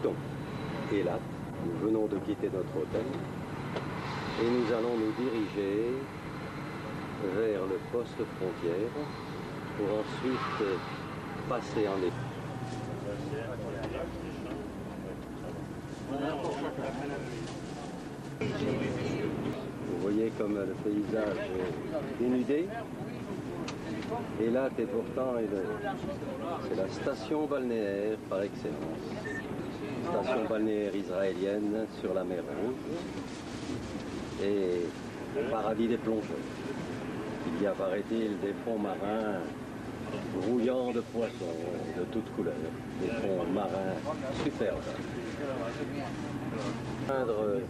quittons Eilat, nous venons de quitter notre hôtel et nous allons nous diriger vers le poste frontière pour ensuite passer en Égypte. Vous voyez comme le paysage est dénudé. Eilat est pourtant c'est la station balnéaire par excellence. Station balnéaire israélienne sur la mer Rouge et le paradis des plongeurs. Il y a, paraît-il, des fonds marins grouillants de poissons de toutes couleurs, des fonds marins superbes. Peindre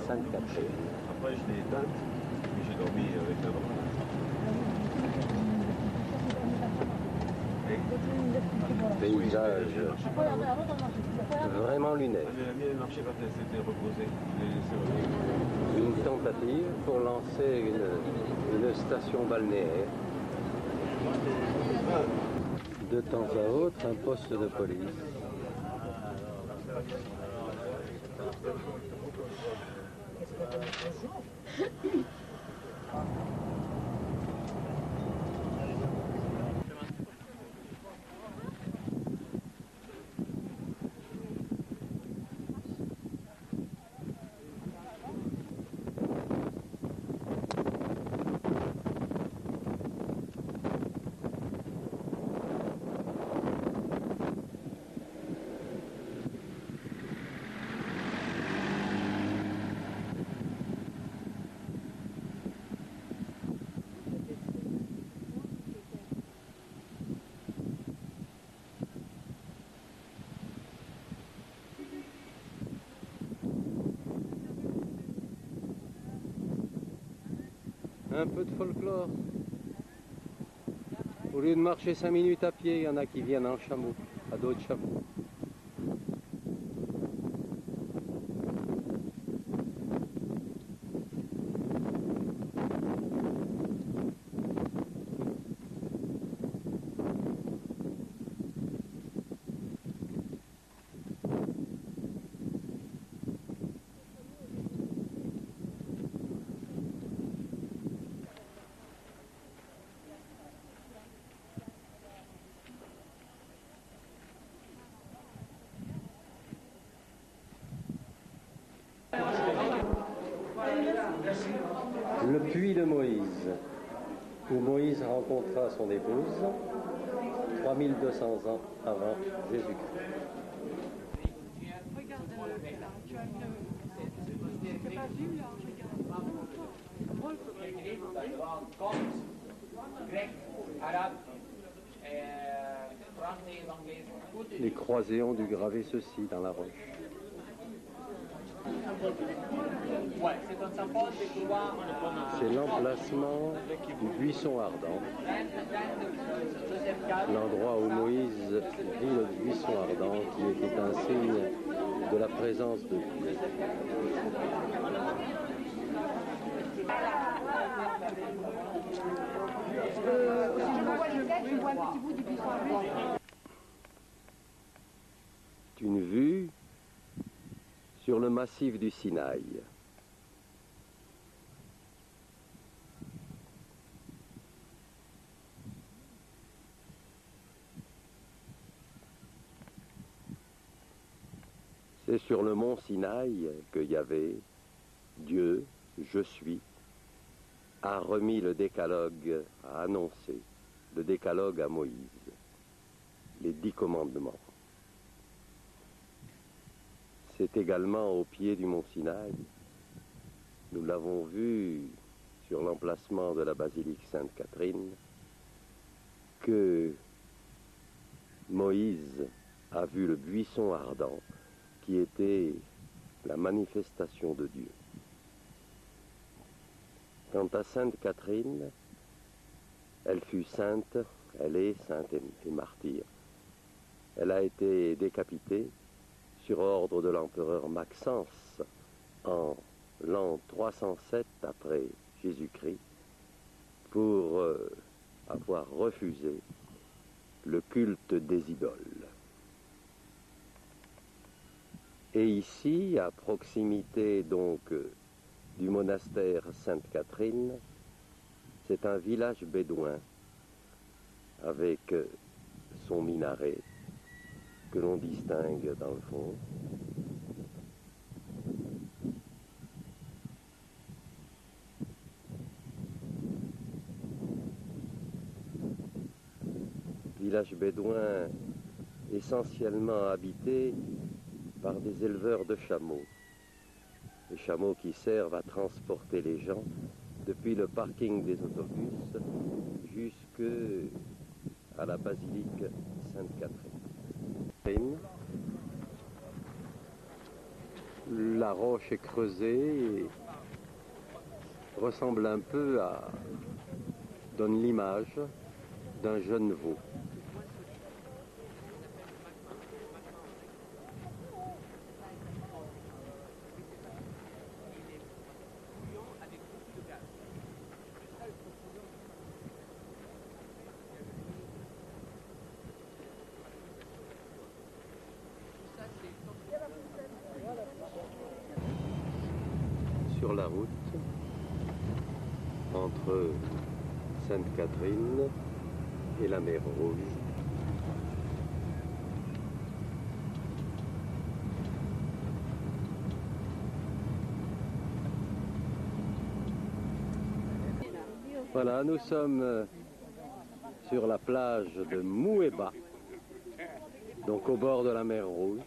Sainte-Catherine. Après, je l'ai éteinte, puis j'ai dormi avec la bras. Paysage vraiment lunaire. La mienne marchait quand elle s'était reposée. Une tentative pour lancer une station balnéaire. De temps à autre, un poste de police. Un peu de folklore. Au lieu de marcher 5 minutes à pied, il y en a qui viennent en chameau, à dos de chameau. Le puits de Moïse, où Moïse rencontra son épouse, 3200 ans avant Jésus-Christ. Les croisés ont dû graver ceci dans la roche. C'est l'emplacement du buisson ardent, l'endroit où Moïse vit le buisson ardent qui était un signe de la présence de Dieu. Une vue sur le massif du Sinaï. C'est sur le mont Sinaï que Yahvé, Dieu, je suis, a remis le décalogue, a annoncé le décalogue à Moïse, les 10 commandements. C'est également au pied du mont Sinaï. Nous l'avons vu sur l'emplacement de la basilique Sainte-Catherine, que Moïse a vu le buisson ardent qui était la manifestation de Dieu. Quant à Sainte-Catherine, elle fut sainte, elle est sainte et martyre. Elle a été décapitée sur ordre de l'empereur Maxence en l'an 307 après Jésus-Christ pour avoir refusé le culte des idoles. Et ici, à proximité donc du monastère Sainte-Catherine, c'est un village bédouin avec son minaret que l'on distingue dans le fond. Village bédouin essentiellement habité par des éleveurs de chameaux. Les chameaux qui servent à transporter les gens depuis le parking des autobus jusque à la basilique Sainte-Catherine. La roche est creusée et ressemble un peu à... donne l'image d'un jeune veau. Sur la route entre Sainte-Catherine et la mer Rouge. Voilà, nous sommes sur la plage de Mouéba, donc au bord de la mer Rouge.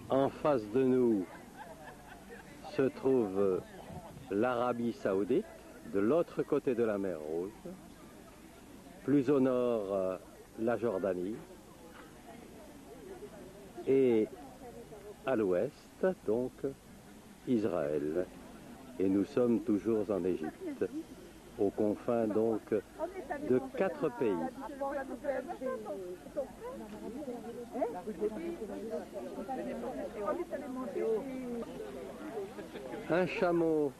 En face de nous se trouve l'Arabie Saoudite, de l'autre côté de la mer Rouge. Plus au nord, la Jordanie. Et à l'ouest, donc, Israël. Et nous sommes toujours en Égypte, aux confins donc de 4 pays. Un chameau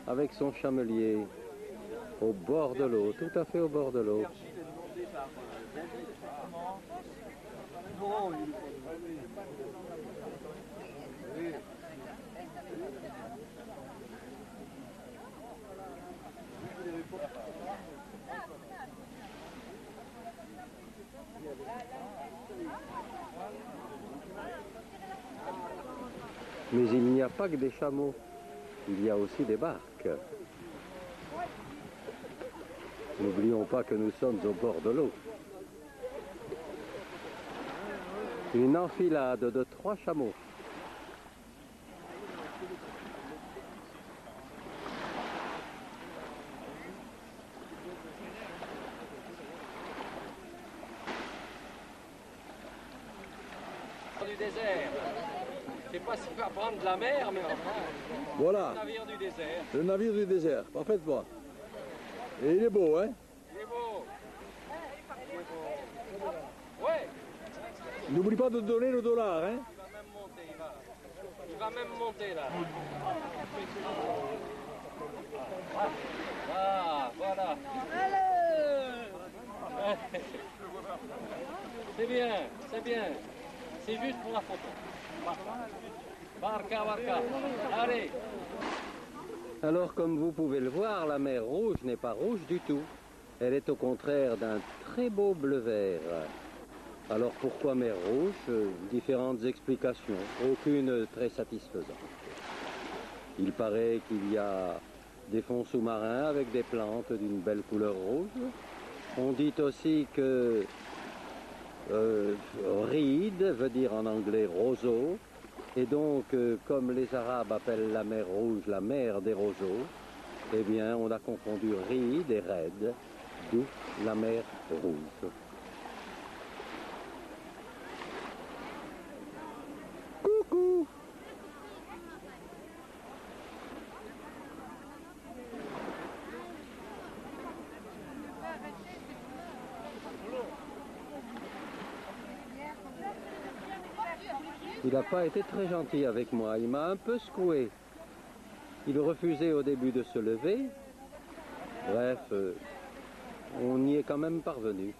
avec son chamelier au bord de l'eau, tout à fait au bord de l'eau. Mais il n'y a pas que des chameaux, il y a aussi des barques. N'oublions pas que nous sommes au bord de l'eau. Une enfilade de 3 chameaux. Du désert. Je sais pas s'il va prendre de la mer, mais enfin, Voilà, le navire du désert. le navire du désert, parfaitement. Et il est beau, hein? Il est beau. Il est beau. Ouais, N'oublie pas de donner le dollar, hein? il va même monter, il va même monter là. Ah, voilà. C'est bien, c'est bien. C'est juste pour la photo. Barca, barca. Allez. Alors comme vous pouvez le voir, la mer Rouge n'est pas rouge du tout. Elle est au contraire d'un très beau bleu vert. Alors pourquoi mer Rouge? Différentes explications, aucune très satisfaisante. Il paraît qu'il y a des fonds sous-marins avec des plantes d'une belle couleur rouge. On dit aussi que Reed veut dire en anglais roseau, et donc comme les Arabes appellent la mer Rouge la mer des roseaux, eh bien on a confondu Reed et Red, d'où la mer Rouge. Coucou! Il n'a pas été très gentil avec moi, il m'a un peu secoué. Il refusait au début de se lever. Bref, on y est quand même parvenu.